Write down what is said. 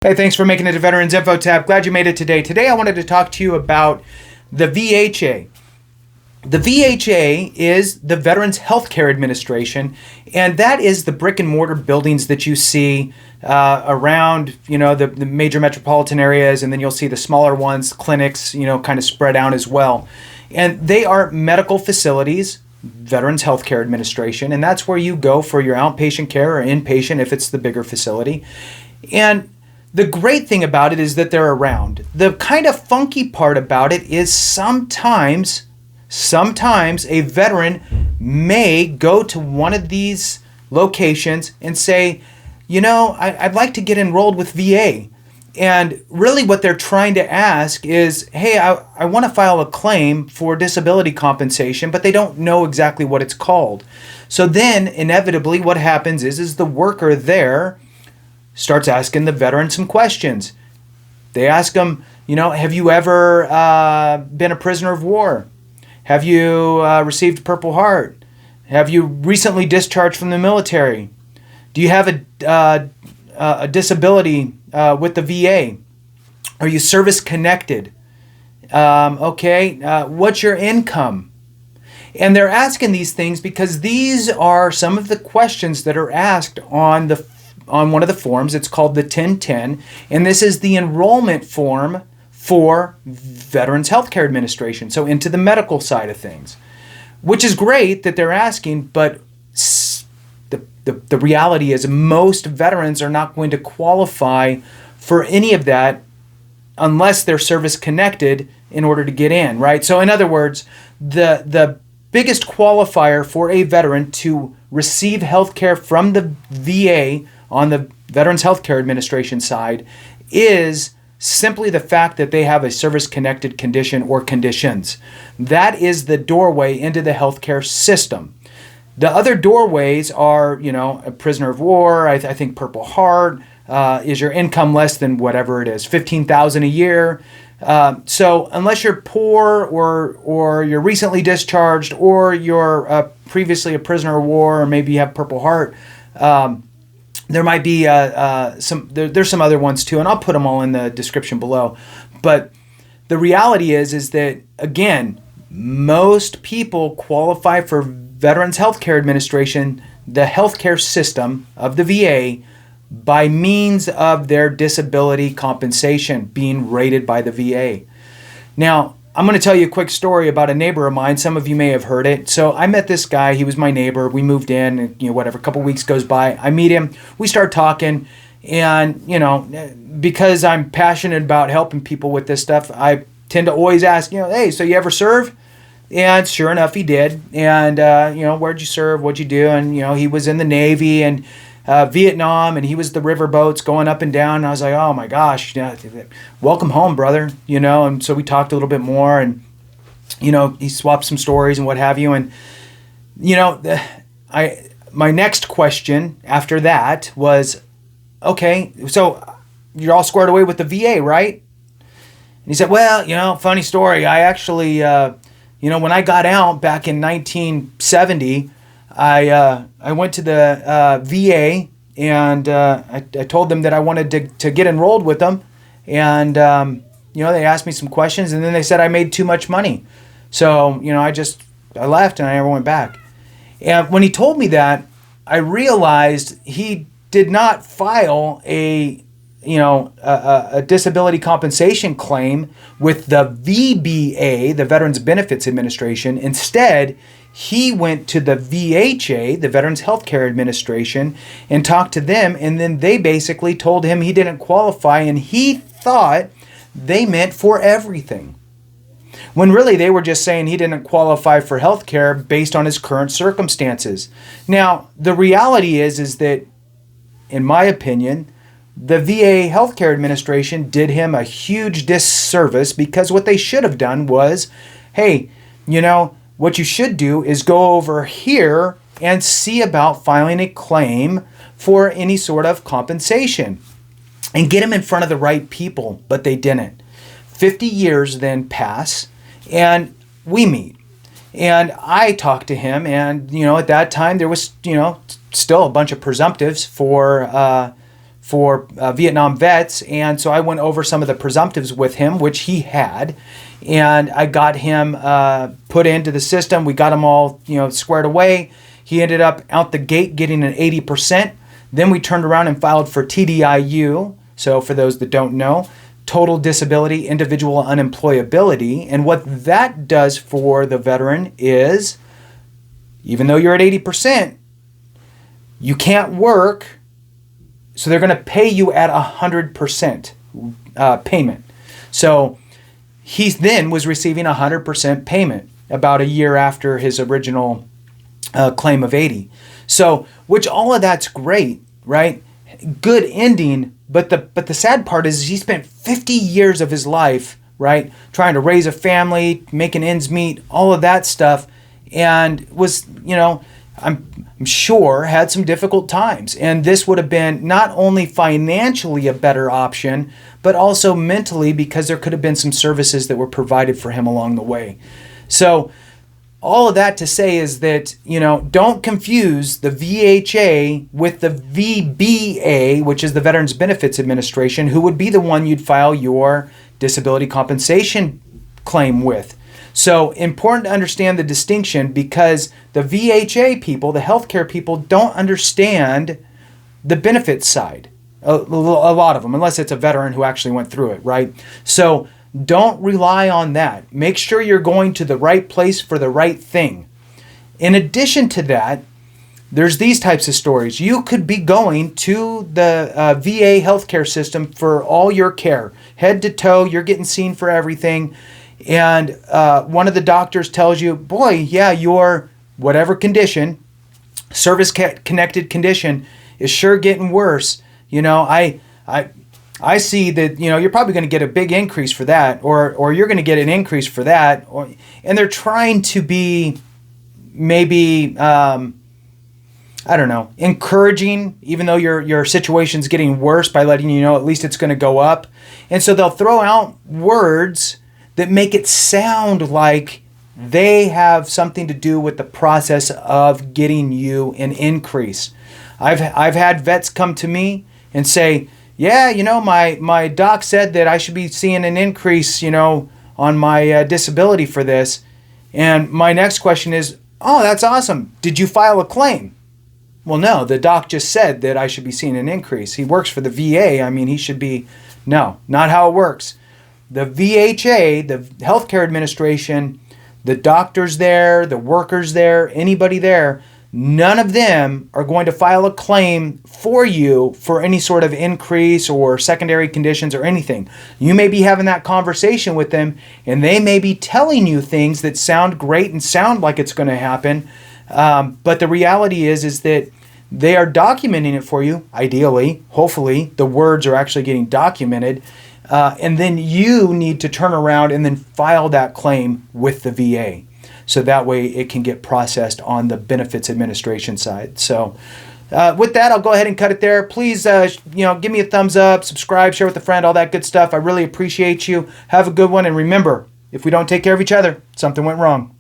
Hey, thanks for making it to Veterans Info tab. Glad you made it today. Today I wanted to talk to you about the VHA. The VHA is the Veterans Healthcare Administration, and that is the brick and mortar buildings that you see around, the major metropolitan areas, and then you'll see the smaller ones, clinics, kind of spread out as well. And they are medical facilities, Veterans Healthcare Administration, and that's where you go for your outpatient care or inpatient if it's the bigger facility. And the great thing about it is that they're around. The kind of funky part about it is sometimes a veteran may go to one of these locations and say, I'd like to get enrolled with VA. And really what they're trying to ask is, hey, I want to file a claim for disability compensation, but they don't know exactly what it's called. So then inevitably what happens is the worker there starts asking the veteran some questions. They ask them, have you ever been a prisoner of war? Have you received Purple Heart? Have you recently discharged from the military? Do you have a disability with the VA? Are you service connected? What's your income? And they're asking these things because these are some of the questions that are asked on one of the forms. It's called the 1010, and this is the enrollment form for Veterans Healthcare Administration, so into the medical side of things, which is great that they're asking, but the reality is most veterans are not going to qualify for any of that unless they're service connected in order to get in, right? So in other words, the biggest qualifier for a veteran to receive health care from the VA on the Veterans Healthcare Administration side is simply the fact that they have a service-connected condition or conditions. That is the doorway into the healthcare system. The other doorways are, a prisoner of war, I think Purple Heart, is your income less than whatever it is, $15,000 a year. So unless you're poor or you're recently discharged or you're previously a prisoner of war or maybe you have Purple Heart, there might be there's some other ones too, and I'll put them all in the description below. But the reality is that, again, most people qualify for Veterans Healthcare Administration, the healthcare system of the VA, by means of their disability compensation being rated by the VA. Now, I'm going to tell you a quick story about a neighbor of mine. Some of you may have heard it. So I met this guy. He was my neighbor. We moved in, and, a couple weeks goes by. I meet him. We start talking. And, because I'm passionate about helping people with this stuff, I tend to always ask, hey, so you ever serve? And sure enough, he did. And, where'd you serve? What'd you do? And, he was in the Navy and Vietnam, and he was the river boats going up and down. And I was like, oh my gosh, welcome home, brother. And so we talked a little bit more, and he swapped some stories and what have you. And my next question after that was, okay, so you're all squared away with the VA, right? And he said, well, funny story. I actually, when I got out back in 1970. I went to the VA and I told them that I wanted to get enrolled with them, and they asked me some questions, and then they said I made too much money, so I left and I never went back. And when he told me that, I realized he did not file a disability compensation claim with the VBA, the Veterans Benefits Administration. Instead, he went to the VHA, the Veterans Healthcare Administration, and talked to them, and then they basically told him he didn't qualify, and he thought they meant for everything, when really they were just saying he didn't qualify for health care based on his current circumstances. Now, the reality is that, in my opinion, the VA Healthcare Administration did him a huge disservice, because what they should have done was, hey, what you should do is go over here and see about filing a claim for any sort of compensation and get him in front of the right people, but they didn't. 50 years then pass, and we meet. And I talked to him, and, at that time there was, still a bunch of presumptives for for Vietnam vets. And so I went over some of the presumptives with him, which he had. And I got him put into the system. We got him all, squared away. He ended up out the gate getting an 80%. Then we turned around and filed for TDIU. So for those that don't know, total disability, individual unemployability. And what that does for the veteran is, even though you're at 80%, you can't work, so they're going to pay you at 100% payment. So he then was receiving 100% payment about a year after his original claim of 80. So, which all of that's great, right? Good ending. But the sad part is he spent 50 years of his life, right, trying to raise a family, making ends meet, all of that stuff, and was, I'm sure had some difficult times. And this would have been not only financially a better option, but also mentally, because there could have been some services that were provided for him along the way. So all of that to say is that, don't confuse the VHA with the VBA, which is the Veterans Benefits Administration, who would be the one you'd file your disability compensation claim with. So important to understand the distinction, because the VHA people, the healthcare people, don't understand the benefits side. A lot of them, unless it's a veteran who actually went through it, right? So don't rely on that. Make sure you're going to the right place for the right thing. In addition to that, there's these types of stories. You could be going to the VA healthcare system for all your care, head to toe. You're getting seen for everything. And one of the doctors tells you, boy, yeah, your whatever condition, service-connected condition, is sure getting worse. I see that, you're probably going to get a big increase for that, or you're going to get an increase for that. And they're trying to be maybe, encouraging, even though your situation's getting worse, by letting you know at least it's going to go up. And so they'll throw out words that make it sound like they have something to do with the process of getting you an increase. I've had vets come to me and say, yeah, my doc said that I should be seeing an increase, on my disability for this. And my next question is, oh, that's awesome. Did you file a claim? Well, no, the doc just said that I should be seeing an increase. He works for the VA. He should be. No, not how it works. The VHA, the Healthcare Administration, the doctors there, the workers there, anybody there, none of them are going to file a claim for you for any sort of increase or secondary conditions or anything. You may be having that conversation with them, and they may be telling you things that sound great and sound like it's going to happen. But the reality is that they are documenting it for you, ideally. Hopefully, the words are actually getting documented. And then you need to turn around and then file that claim with the VA. So that way it can get processed on the benefits administration side. So with that, I'll go ahead and cut it there. Please, give me a thumbs up, subscribe, share with a friend, all that good stuff. I really appreciate you. Have a good one. And remember, if we don't take care of each other, something went wrong.